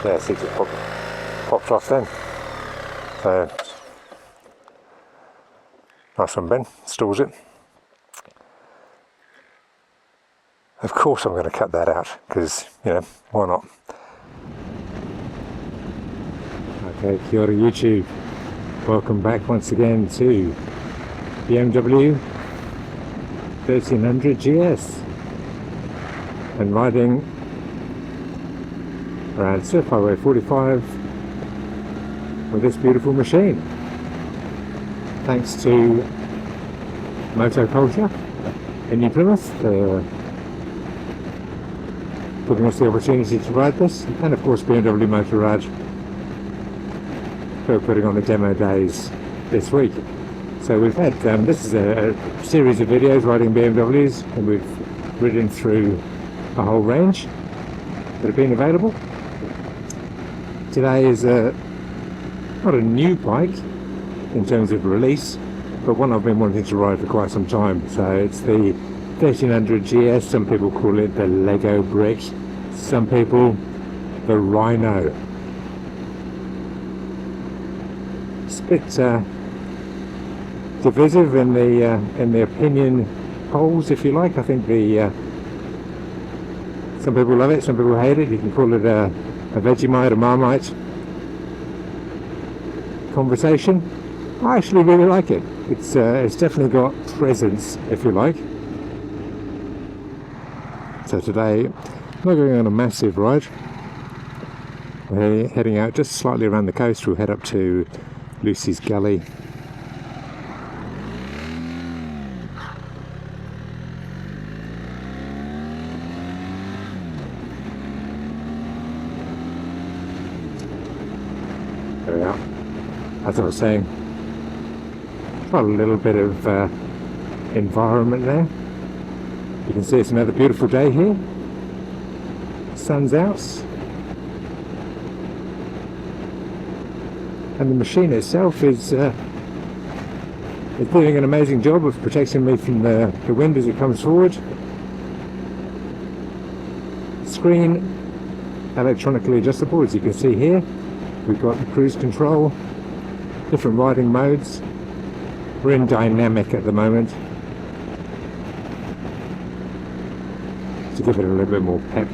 Yeah, see, it popped off then. So, nice one, Ben. Stalls it. Of course I'm going to cut that out, because, you know, why not? Okay, kia ora YouTube. Welcome back once again to BMW 1300 GS. And riding around Surf Highway 45 with this beautiful machine. Thanks to Motoculture in New Plymouth for giving us the opportunity to ride this, and of course BMW Motoraad for putting on the demo days this week. So we've had, this is a series of videos riding BMWs, and we've ridden through a whole range that have been available. Today is not a new bike in terms of release, but one I've been wanting to ride for quite some time. So it's the 1300 GS, some people call it the Lego brick, some people the Rhino. It's a bit divisive in the opinion polls, if you like. I think some people love it, some people hate it. You can call it a Vegemite, a Marmite conversation. I actually really like it. It's definitely got presence, if you like. So today, we're going on a massive ride. We're heading out just slightly around the coast. We'll head up to Lucy's Gully. There we are. As I was saying, got a little bit of environment there. You can see it's another beautiful day here. Sun's out. And the machine itself is doing an amazing job of protecting me from the wind as it comes forward. Screen electronically adjustable, as you can see here. We've got the cruise control, different riding modes. We're in dynamic at the moment to give it a little bit more pep.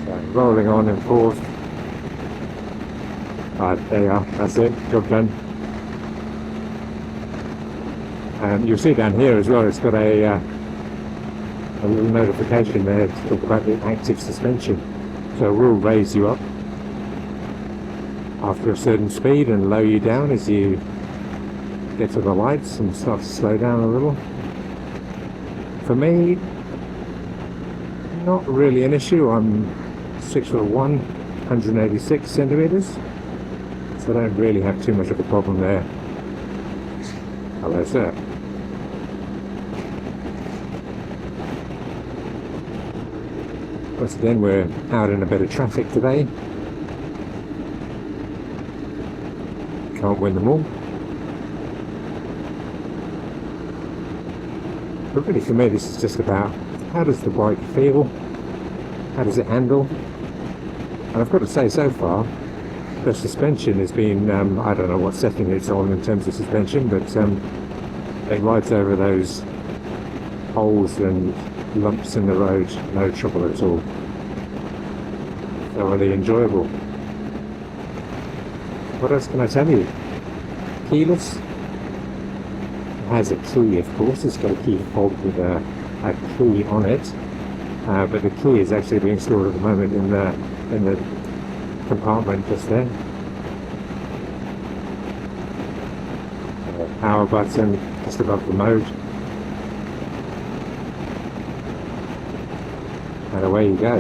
So rolling on and forth. There you are, that's it, job done. And you'll see down here as well, it's got a little notification there to talk about the active suspension. So it will raise you up after a certain speed and lower you down as you get to the lights and start to slow down a little. For me, not really an issue. I'm 6'1", 186 centimeters, so I don't really have too much of a problem there. Hello, sir. Once again, we're out in a bit of traffic today. Can't win them all. But really for me this is just about how does the bike feel, how does it handle, and I've got to say so far the suspension has been, I don't know what setting it's on in terms of suspension, but it rides over those holes and lumps in the road, no trouble at all. Thoroughly enjoyable. What else can I tell you? Keyless. It has a key, of course. It's got a key fob with a key on it, but the key is actually being stored at the moment in the compartment just there. Power button just above the mode, and away you go.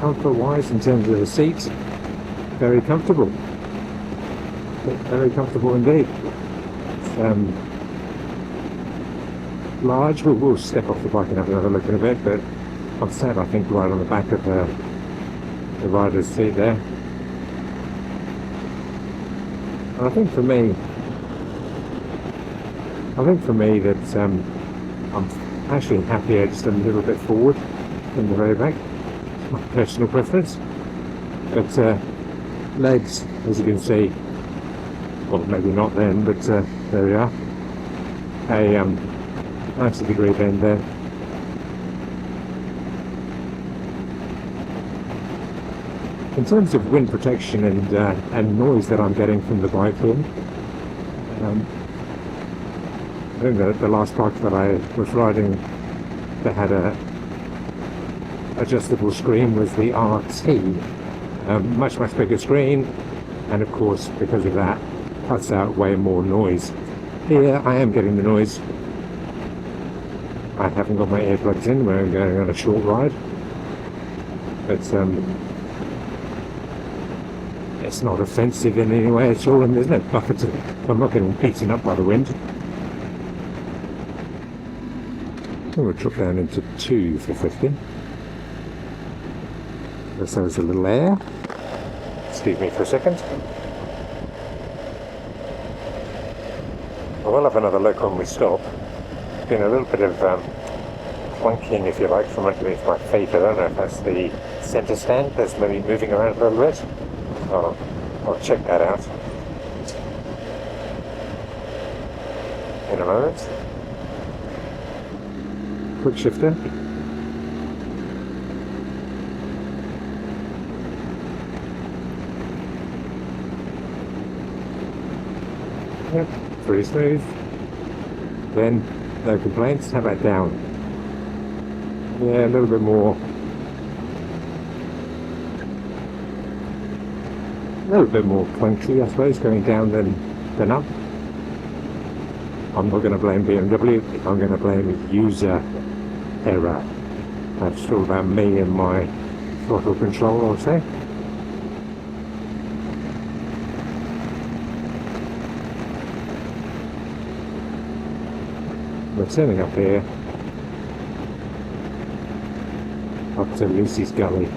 Comfort wise, in terms of the seats, very comfortable. Very comfortable indeed. It's large. We'll step off the bike and have another look in a bit, but I'm sat, I think, right on the back of the rider's seat there. And I think for me that I'm actually happier just a little bit forward than the very back. It's my personal preference. But legs, as you can see, well maybe not then, but there we are. A 90-degree bend there. In terms of wind protection and noise that I'm getting from the bike here, I think that the last bike that I was riding that had a adjustable screen was the RT, much bigger screen, and of course because of that cuts out way more noise. Here I am getting the noise. I haven't got my earplugs in when I'm going on a short ride, but it's not offensive in any way at all, and there's no buffeting. I'm not getting beaten up by the wind. I'm going to drop down into 2 for 50. Just there's a little air. Excuse me for a second. I will have another look when we stop. There's been a little bit of clunking, if you like, from underneath my feet. I don't know if that's the centre stand that's maybe moving around a little bit. I'll check that out in a moment. Quick shifter. Yep, pretty smooth. Then, no complaints. How about down? Yeah, a little bit more. A little bit more clunky, I suppose, going down than up. I'm not going to blame BMW, I'm going to blame user error. That's all about me and my throttle control, I'll say. We're turning up here, up to Lucy's Gully.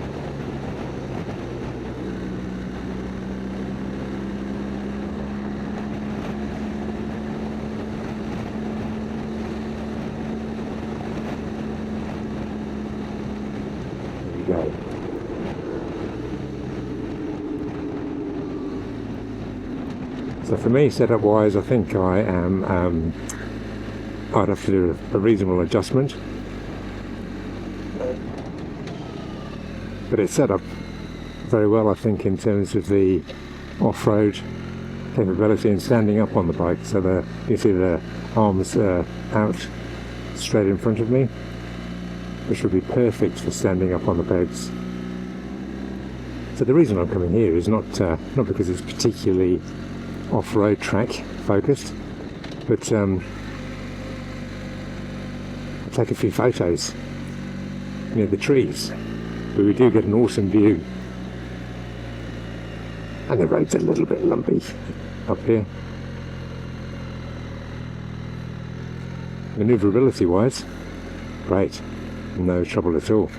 Go. So for me, setup wise, I think I am I'd have to do a reasonable adjustment, but it's set up very well, I think, in terms of the off-road capability and standing up on the bike. So you see the arms out straight in front of me, which would be perfect for standing up on the pegs. So the reason I'm coming here is not because it's particularly off-road track focused, but I'll take a few photos near the trees, where we do get an awesome view. And the road's a little bit lumpy up here. Manoeuvrability wise, great. No trouble at all.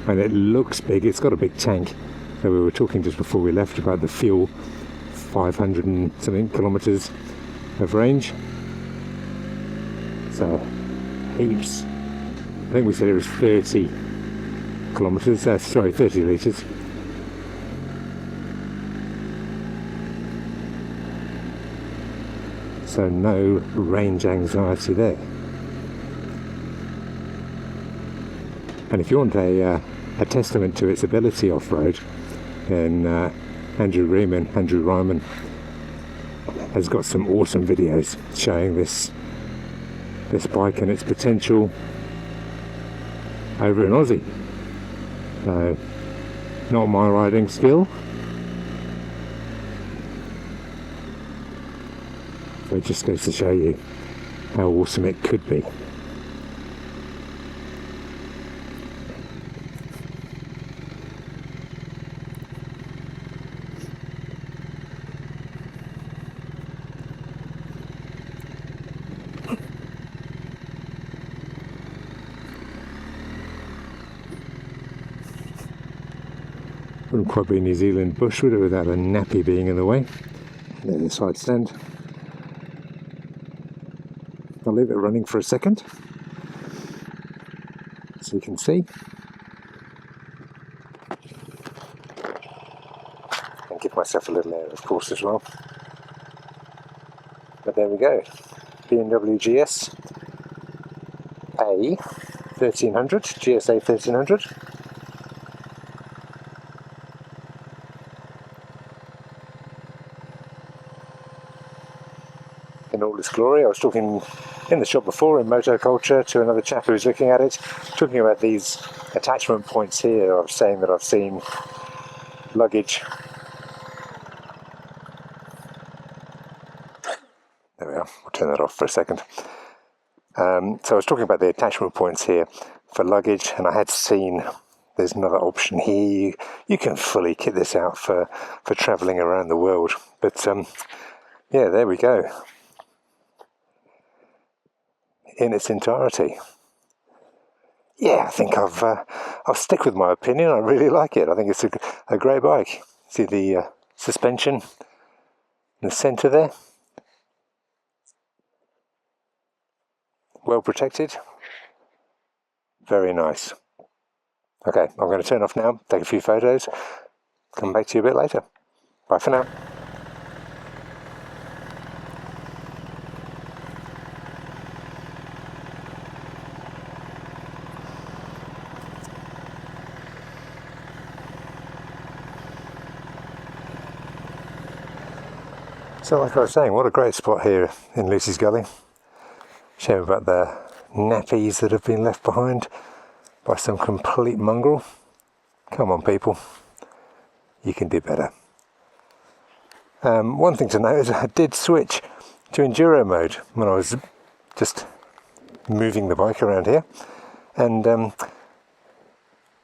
And it looks big, it's got a big tank. So we were talking just before we left about the fuel, 500 and something kilometres of range. So heaps. I think we said it was 30 kilometres, 30 litres. So no range anxiety there. And if you want a testament to its ability off-road, then Andrew Ryman has got some awesome videos showing this bike and its potential over in Aussie. So, not my riding skill, but it just goes to show you how awesome it could be. Wouldn't quite be New Zealand bush, would it, without a nappy being in the way. There's the side stand. I'll leave it running for a second. so you can see. And give myself a little air, of course, as well. But there we go. BMW GS A1300, GS A1300. In all its glory. I was talking in the shop before in Motoculture to another chap who was looking at it, talking about these attachment points here. I was saying that I've seen luggage. There we are, we'll turn that off for a second. So I was talking about the attachment points here for luggage, and I had seen there's another option here. You can fully kit this out for travelling around the world. But yeah, there we go. In its entirety. Yeah, I think I'll stick with my opinion. I really like it. I think it's a great bike. See the suspension in the centre there? Well protected. Very nice. Okay, I'm going to turn off now, take a few photos, come back to you a bit later. Bye for now. So like I was saying, what a great spot here in Lucy's Gully. Shame about the nappies that have been left behind by some complete mongrel. Come on people, you can do better. One thing to note is I did switch to enduro mode when I was just moving the bike around here, and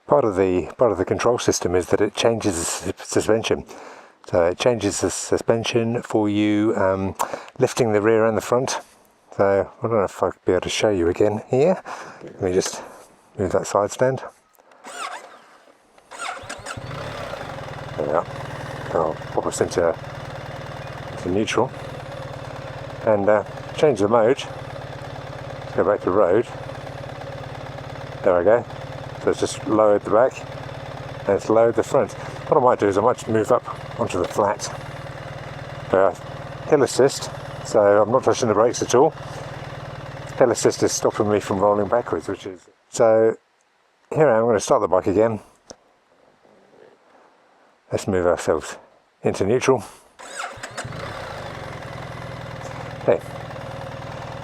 part of the control system is that it changes the suspension. So it changes the suspension for you, lifting the rear and the front. So I don't know if I'll be able to show you again here. Let me just move that side stand. There we are. I'll pop us into neutral and change the mode. Let's go back to road. There we go. So it's just lowered the back and it's lowered the front. What I might do is I might move up onto the flat. Hill assist, so I'm not touching the brakes at all. Hill assist is stopping me from rolling backwards, which is... So here I am, I'm going to start the bike again. Let's move ourselves into neutral. Okay,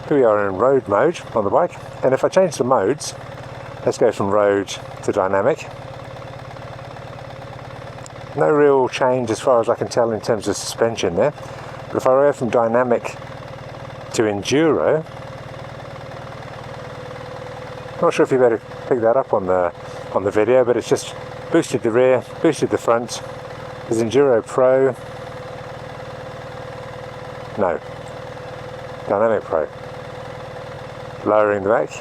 here we are in road mode on the bike, and if I change the modes, let's go from road to dynamic. No real change as far as I can tell in terms of suspension there. But if I go from dynamic to enduro, not sure if you better pick that up on the video, but it's just boosted the rear, boosted the front. There's Enduro Pro. No. Dynamic Pro. Lowering the back.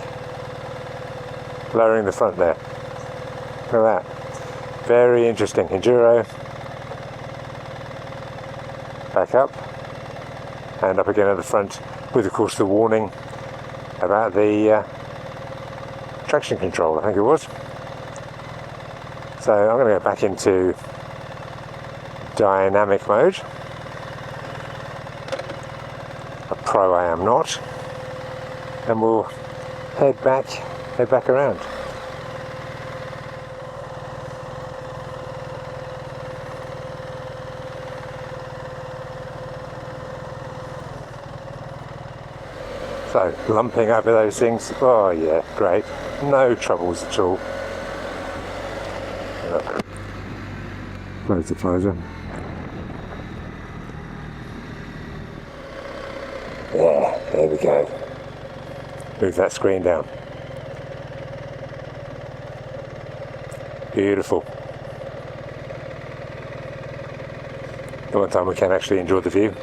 Lowering the front there. Look at that. Very interesting. Enduro, back up, and up again at the front, with of course the warning about the traction control, I think it was. So I'm going to go back into dynamic mode. A pro I am not, and we'll head back around. So, lumping over those things, oh yeah, great, no troubles at all. Close the closer. Yeah, there we go. Move that screen down. Beautiful. The one time we can actually enjoy the view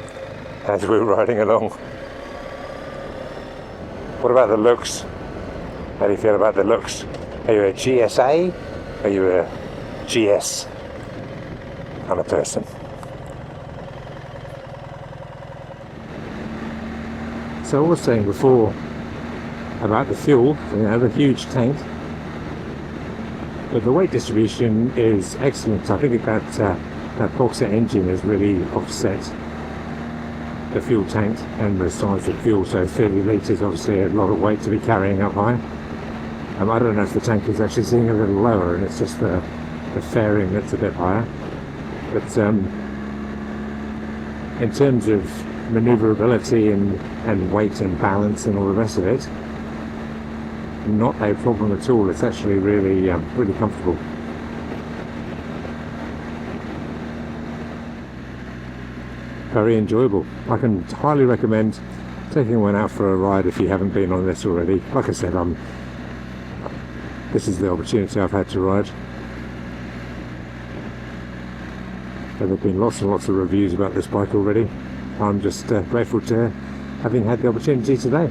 as we're riding along. What about the looks? How do you feel about the looks? Are you a GSA? Are you a GS kind of person? So I was saying before about the fuel, you know, the huge tank, But the weight distribution is excellent. I think that boxer engine has really offset the fuel tank and the size of fuel, so 30 litres, obviously a lot of weight to be carrying up high. I don't know if the tank is actually sitting a little lower and it's just the fairing that's a bit higher. But in terms of manoeuvrability and weight and balance and all the rest of it, not a problem at all. It's actually really really comfortable. Very enjoyable. I can highly recommend taking one out for a ride if you haven't been on this already. Like I said, this is the opportunity I've had to ride. There have been lots and lots of reviews about this bike already. I'm just grateful to having had the opportunity today.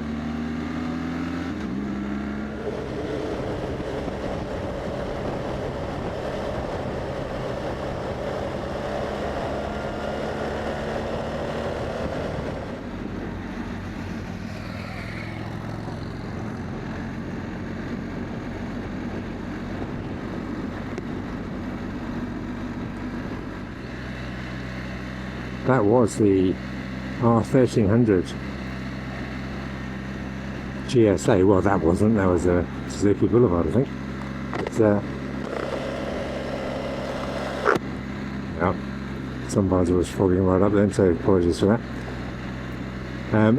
That was the R1300 GSA. Well, that wasn't. That was a Suzuki Boulevard, I think. But, yeah, some bars was fogging right up then, so apologies for that.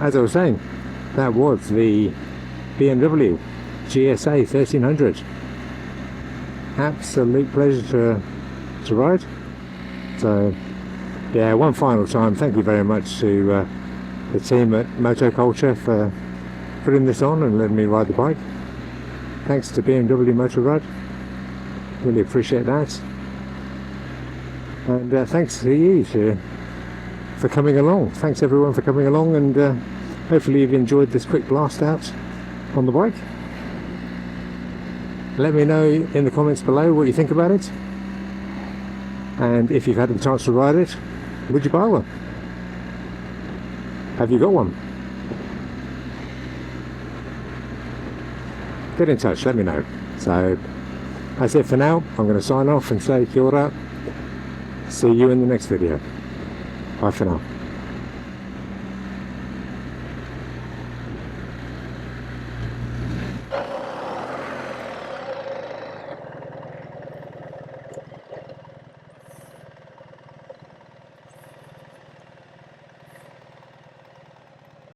As I was saying, that was the BMW GSA 1300. Absolute pleasure to ride. So, yeah, one final time, thank you very much to the team at Motoculture for putting this on and letting me ride the bike. Thanks to BMW Motoraad, really appreciate that. And thanks to you for coming along. Thanks everyone for coming along, and hopefully you've enjoyed this quick blast out on the bike. Let me know in the comments below what you think about it, and if you've had the chance to ride it, would you buy one? Have you got one? Get in touch, let me know. So that's it for now. I'm going to sign off and say kia ora. See you in the next video. Bye for now.